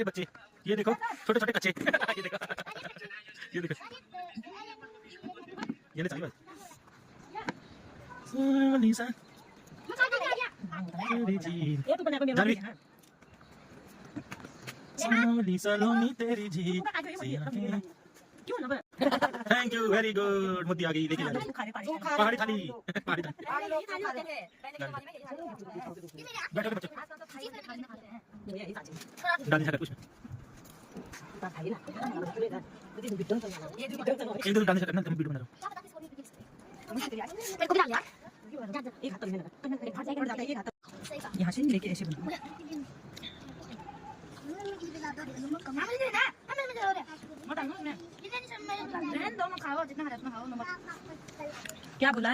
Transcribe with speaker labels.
Speaker 1: बच्चे, ये देखो छोटे छोटे कच्चे ये देखो ये देखो ये ले चाहिए लीसा तेरी जीत
Speaker 2: ये तू बना को मेरे
Speaker 1: लीसा लोनी तेरी जीत
Speaker 2: क्यों ना
Speaker 1: थैंक यू वेरी गुड। मुद्दी आ गई देखिए पहाड़ी थाली पहाड़ी थाली बैठो बच्चों डाली सकते कुछ इधर डालने सकते ना तुम वीडियो बना रहे हो
Speaker 2: यहाँ से लेके ऐसे बना क्या बोला